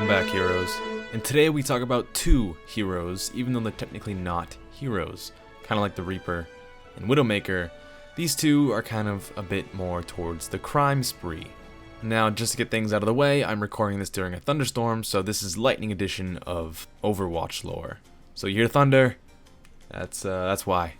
Welcome back, heroes. And today we talk about two heroes, even though they're technically not heroes. Kind of like the Reaper and Widowmaker, these two are kind of a bit more towards the crime spree. Now, just to get things out of the way, I'm recording this during a thunderstorm, so this is Lightning Edition of Overwatch lore. So you hear thunder? That's why.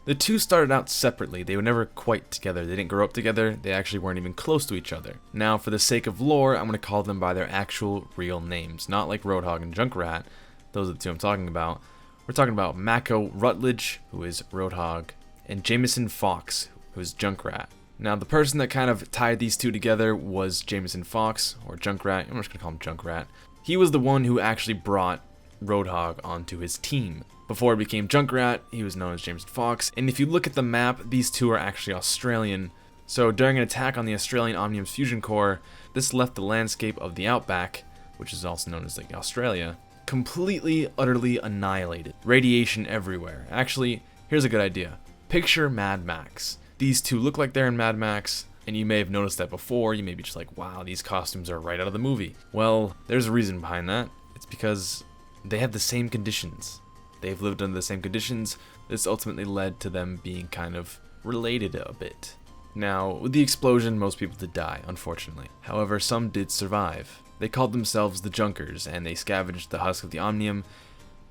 The two started out separately. They were never quite together. They didn't grow up together. They actually weren't even close to each other. Now, for the sake of lore, I'm going to call them by their actual real names. Not like Roadhog and Junkrat. Those are the two I'm talking about. We're talking about Mako Rutledge, who is Roadhog, and Jameson Fox, who is Junkrat. Now, the person that kind of tied these two together was Jameson Fox, or Junkrat. I'm just going to call him Junkrat. He was the one who actually brought Roadhog onto his team. Before he became Junkrat, he was known as Jameson Fox, and if you look at the map, these two are actually Australian. So during an attack on the Australian Omnium's fusion core, this left the landscape of the Outback, which is also known as like Australia, completely, utterly annihilated. Radiation everywhere. Actually, here's a good idea. Picture Mad Max. These two look like they're in Mad Max, and you may have noticed that before. You may be just like, wow, these costumes are right out of the movie. Well, there's a reason behind that. It's because they have the same conditions. They've lived under the same conditions. This ultimately led to them being kind of related a bit. Now, with the explosion, most people did die, unfortunately. However, some did survive. They called themselves the Junkers, and they scavenged the husk of the Omnium,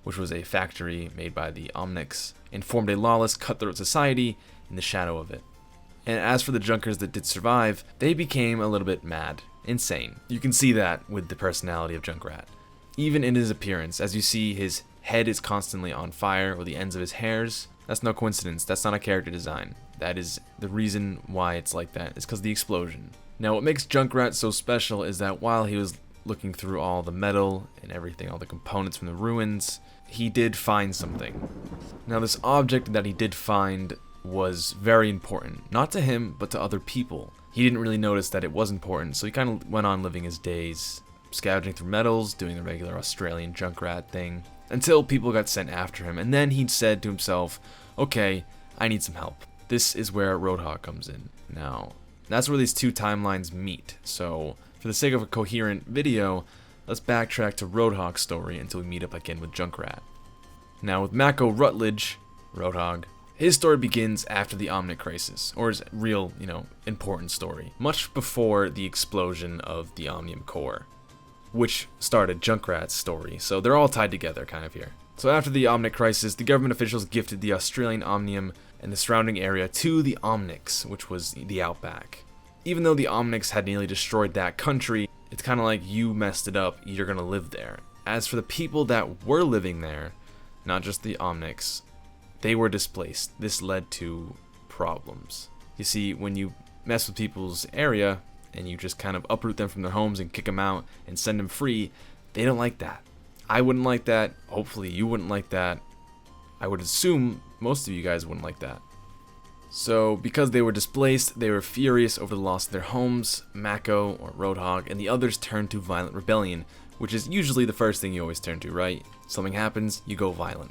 which was a factory made by the Omnics, and formed a lawless, cutthroat society in the shadow of it. And as for the Junkers that did survive, they became a little bit mad, insane. You can see that with the personality of Junkrat. Even in his appearance, as you see his head is constantly on fire, or the ends of his hairs. That's no coincidence. That's not a character design. That is the reason why it's like that. It's because of the explosion. Now, what makes Junkrat so special is that while he was looking through all the metal and everything, all the components from the ruins, he did find something. Now, this object that he did find was very important. Not to him, but to other people. He didn't really notice that it was important, so he kind of went on living his days, scavenging through metals, doing the regular Australian Junkrat thing, until people got sent after him, and then he said to himself, okay, I need some help. This is where Roadhog comes in. Now, that's where these two timelines meet, so for the sake of a coherent video, let's backtrack to Roadhog's story until we meet up again with Junkrat. Now, with Mako Rutledge, Roadhog, his story begins after the Omnic Crisis, or his real, important story, much before the explosion of the Omnium core, which started Junkrat's story, so they're all tied together kind of here. So after the Omnic Crisis, the government officials gifted the Australian Omnium and the surrounding area to the Omnics, which was the Outback. Even though the Omnics had nearly destroyed that country, it's kind of like you messed it up, you're gonna live there. As for the people that were living there, not just the Omnics, they were displaced. This led to problems. You see, when you mess with people's area, and you just kind of uproot them from their homes and kick them out and send them free, they don't like that. I wouldn't like that. Hopefully you wouldn't like that. I would assume most of you guys wouldn't like that. So because they were displaced, they were furious over the loss of their homes. Mako, or Roadhog, and the others turned to violent rebellion, which is usually the first thing you always turn to, right? Something happens, you go violent.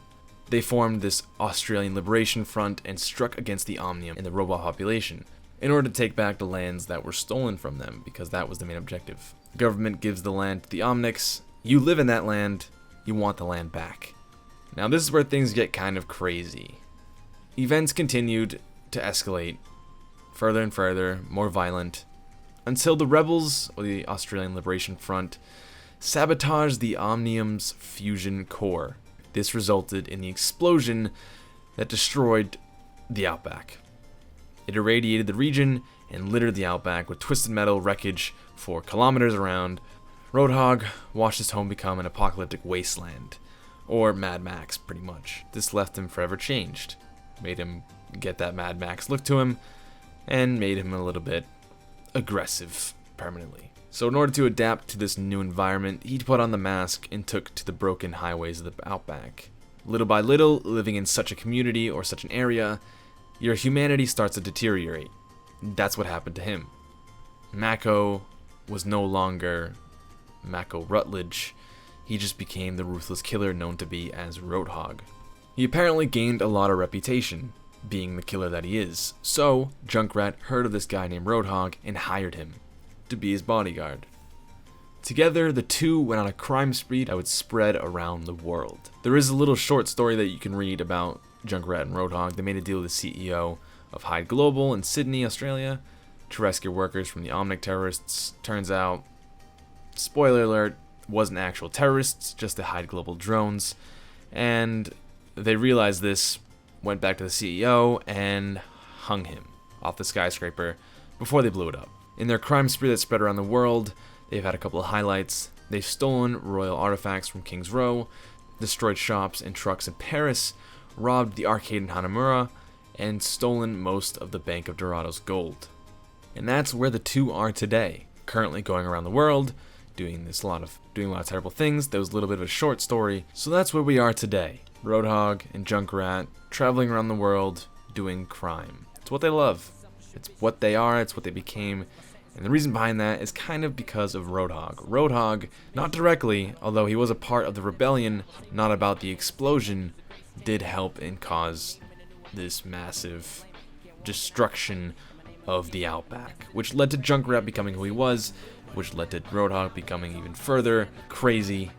They formed this Australian Liberation Front and struck against the Omnium and the robot population, in order to take back the lands that were stolen from them, because that was the main objective. The government gives the land to the Omnics. You live in that land, you want the land back. Now this is where things get kind of crazy. Events continued to escalate further and further, more violent, until the rebels, or the Australian Liberation Front, sabotaged the Omnium's fusion core. This resulted in the explosion that destroyed the Outback. It irradiated the region and littered the Outback with twisted metal wreckage for kilometers around. Roadhog watched his home become an apocalyptic wasteland, or Mad Max, pretty much. This left him forever changed, made him get that Mad Max look to him, and made him a little bit aggressive permanently. So in order to adapt to this new environment, he put on the mask and took to the broken highways of the Outback. Little by little, living in such a community or such an area, your humanity starts to deteriorate. That's what happened to him. Mako was no longer Mako Rutledge. He just became the ruthless killer known to be as Roadhog. He apparently gained a lot of reputation, being the killer that he is, so Junkrat heard of this guy named Roadhog and hired him to be his bodyguard. Together, the two went on a crime spree that would spread around the world. There is a little short story that you can read about Junkrat and Roadhog. They made a deal with the CEO of Hyde Global in Sydney, Australia, to rescue workers from the Omnic terrorists. Turns out, spoiler alert, wasn't actual terrorists, just the Hyde Global drones. And they realized this, went back to the CEO, and hung him off the skyscraper before they blew it up. In their crime spree that spread around the world, they've had a couple of highlights. They've stolen royal artifacts from King's Row, destroyed shops and trucks in Paris, robbed the arcade in Hanamura, and stolen most of the Bank of Dorado's gold. And that's where the two are today, currently going around the world, doing a lot of terrible things. That was a little bit of a short story. So that's where we are today. Roadhog and Junkrat traveling around the world doing crime. It's what they love. It's what they are, it's what they became. And the reason behind that is kind of because of Roadhog. Roadhog, not directly, although he was a part of the rebellion, not about the explosion, did help and cause this massive destruction of the Outback, which led to Junkrat becoming who he was, which led to Roadhog becoming even further crazy.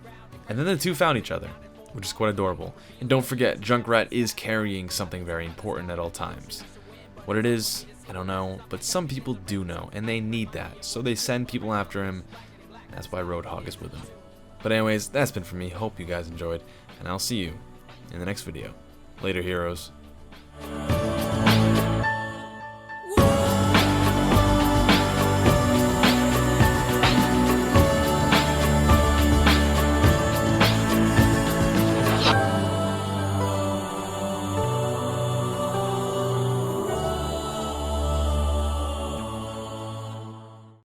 And then the two found each other, which is quite adorable. And don't forget, Junkrat is carrying something very important at all times. What it is, I don't know, but some people do know, and they need that, so they send people after him. That's why Roadhog is with him. But anyways, that's been for me. Hope you guys enjoyed, and I'll see you in the next video. Later, heroes.